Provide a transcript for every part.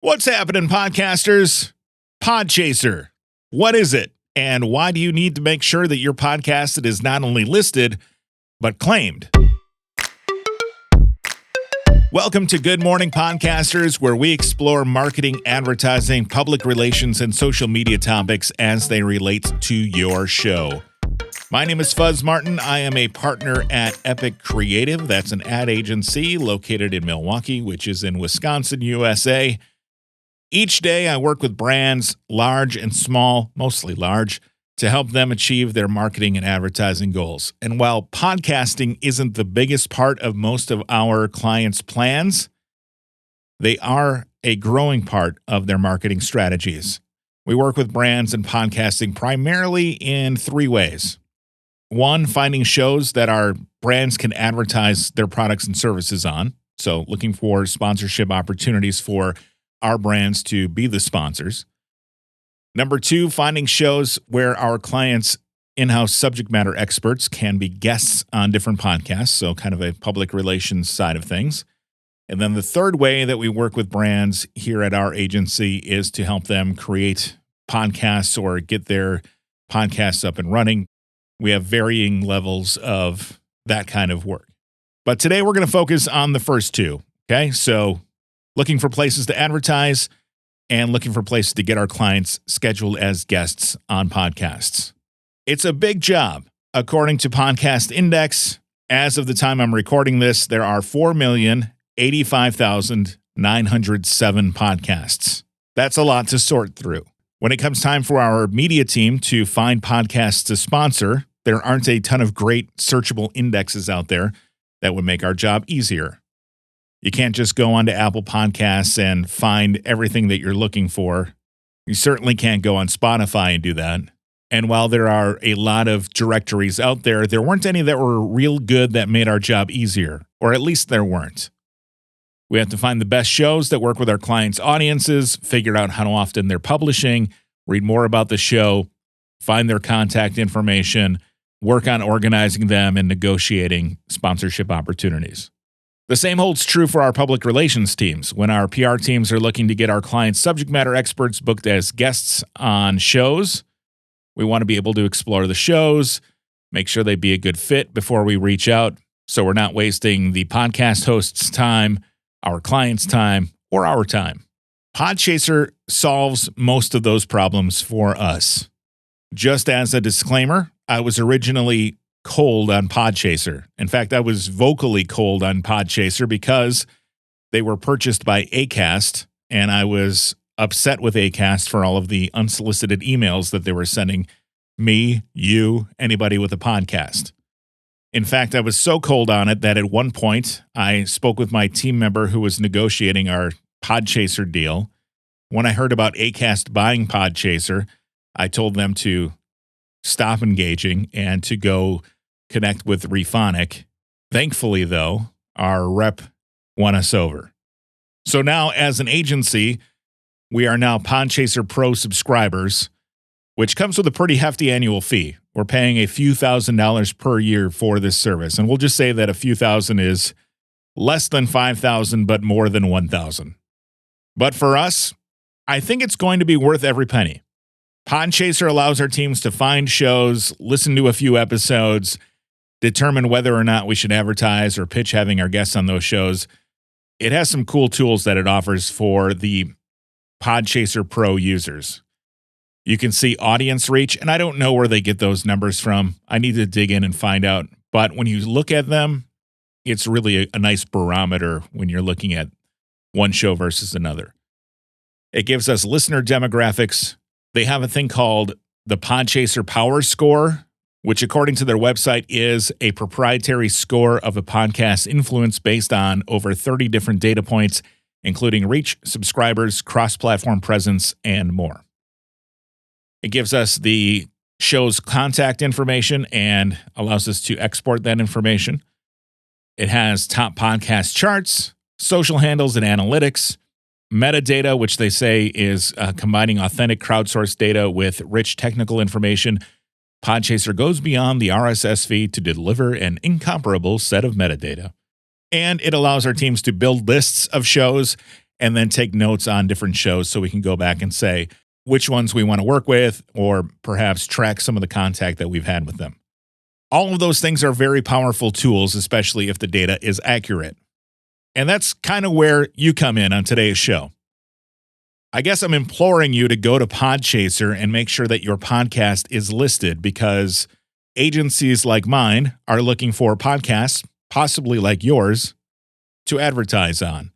What's happening, podcasters? Podchaser. What is it? And why do you need to make sure that your podcast is not only listed, but claimed? Welcome to Good Morning Podcasters, where we explore marketing, advertising, public relations, and social media topics as they relate to your show. My name is Fuzz Martin. I am a partner at Epic Creative. That's an ad agency located in Milwaukee, which is in Wisconsin, USA. Each day, I work with brands, large and small, mostly large, to help them achieve their marketing and advertising goals. And while podcasting isn't the biggest part of most of our clients' plans, they are a growing part of their marketing strategies. We work with brands and podcasting primarily in three ways. One, finding shows that our brands can advertise their products and services on. So looking for sponsorship opportunities for our brands to be the sponsors. Number two, finding shows where our clients' in-house subject matter experts can be guests on different podcasts, so kind of a public relations side of things. And then the third way that we work with brands here at our agency is to help them create podcasts or get their podcasts up and running. We have varying levels of that kind of work. But today we're going to focus on the first two, okay? So looking for places to advertise and looking for places to get our clients scheduled as guests on podcasts. It's a big job. According to Podcast Index, as of the time I'm recording this, there are 4,085,907 podcasts. That's a lot to sort through. When it comes time for our media team to find podcasts to sponsor, there aren't a ton of great searchable indexes out there that would make our job easier. You can't just go onto Apple Podcasts and find everything that you're looking for. You certainly can't go on Spotify and do that. And while there are a lot of directories out there, there weren't any that were real good that made our job easier, or at least there weren't. We have to find the best shows that work with our clients' audiences, figure out how often they're publishing, read more about the show, find their contact information, work on organizing them and negotiating sponsorship opportunities. The same holds true for our public relations teams. When our PR teams are looking to get our clients' subject matter experts booked as guests on shows, we want to be able to explore the shows, make sure they be a good fit before we reach out, so we're not wasting the podcast host's time, our client's time, or our time. Podchaser solves most of those problems for us. Just as a disclaimer, I was originally cold on Podchaser. In fact, I was vocally cold on Podchaser because they were purchased by Acast, and I was upset with Acast for all of the unsolicited emails that they were sending me, you, anybody with a podcast. In fact, I was so cold on it that at one point, I spoke with my team member who was negotiating our Podchaser deal. When I heard about Acast buying Podchaser, I told them to stop engaging and to go connect with Rephonic. Thankfully, though, our rep won us over. So now, as an agency, we are now Podchaser Pro subscribers, which comes with a pretty hefty annual fee. We're paying a few $1,000s per year for this service. And we'll just say that a few thousand is less than 5,000, but more than 1,000. But for us, I think it's going to be worth every penny. Podchaser allows our teams to find shows, listen to a few episodes, determine whether or not we should advertise or pitch having our guests on those shows. It has some cool tools that it offers for the Podchaser Pro users. You can see audience reach, and I don't know where they get those numbers from. I need to dig in and find out. But when you look at them, it's really a nice barometer when you're looking at one show versus another. It gives us listener demographics. They have a thing called the Podchaser Power Score, which according to their website is a proprietary score of a podcast's influence based on over 30 different data points, including reach, subscribers, cross-platform presence, and more. It gives us the show's contact information and allows us to export that information. It has top podcast charts, social handles and analytics, metadata, which they say is combining authentic crowdsourced data with rich technical information. Podchaser goes beyond the RSS feed to deliver an incomparable set of metadata. And it allows our teams to build lists of shows and then take notes on different shows so we can go back and say which ones we want to work with or perhaps track some of the contact that we've had with them. All of those things are very powerful tools, especially if the data is accurate. And that's kind of where you come in on today's show. I guess I'm imploring you to go to Podchaser and make sure that your podcast is listed, because agencies like mine are looking for podcasts, possibly like yours, to advertise on.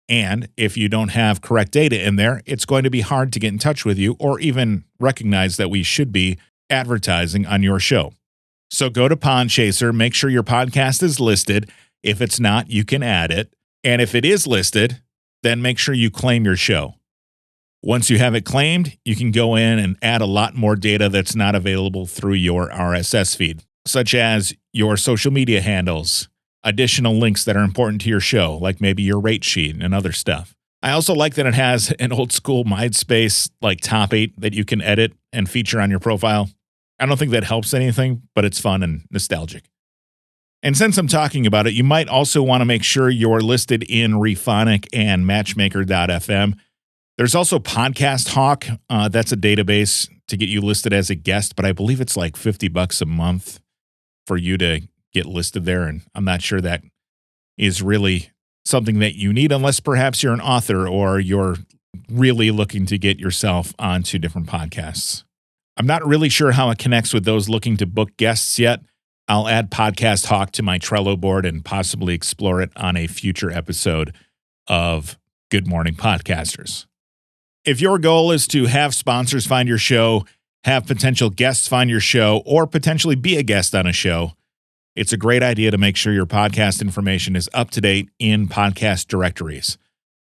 And if you don't have correct data in there, it's going to be hard to get in touch with you or even recognize that we should be advertising on your show. So go to Podchaser, make sure your podcast is listed. If it's not, you can add it. And if it is listed, then make sure you claim your show. Once you have it claimed, you can go in and add a lot more data that's not available through your RSS feed, such as your social media handles, additional links that are important to your show, like maybe your rate sheet and other stuff. I also like that it has an old school MySpace like top 8 that you can edit and feature on your profile. I don't think that helps anything, but it's fun and nostalgic. And since I'm talking about it, you might also want to make sure you're listed in Rephonic and Matchmaker.fm. There's also Podcast Hawk. That's a database to get you listed as a guest, but I believe it's like $50 a month for you to get listed there. And I'm not sure that is really something that you need unless perhaps you're an author or you're really looking to get yourself onto different podcasts. I'm not really sure how it connects with those looking to book guests yet. I'll add Podcast Hawk to my Trello board and possibly explore it on a future episode of Good Morning Podcasters. If your goal is to have sponsors find your show, have potential guests find your show, or potentially be a guest on a show, it's a great idea to make sure your podcast information is up to date in podcast directories.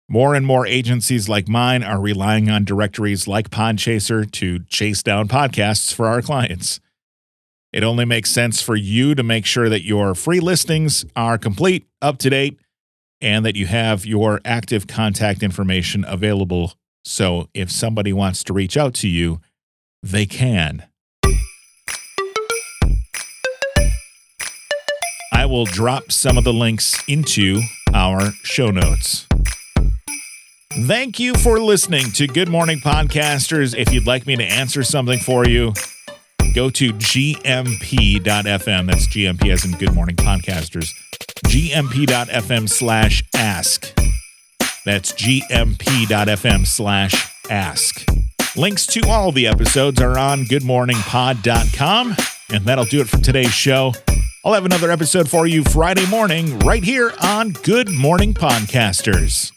More and more agencies like mine are relying on directories like Podchaser to chase down podcasts for our clients. It only makes sense for you to make sure that your free listings are complete, up to date, and that you have your active contact information available. So if somebody wants to reach out to you, they can. I will drop some of the links into our show notes. Thank you for listening to Good Morning Podcasters. If you'd like me to answer something for you, go to gmp.fm. That's GMP as in Good Morning Podcasters. gmp.fm/ask. That's gmp.fm/ask. Links to all the episodes are on goodmorningpod.com. And that'll do it for today's show. I'll have another episode for you Friday morning right here on Good Morning Podcasters.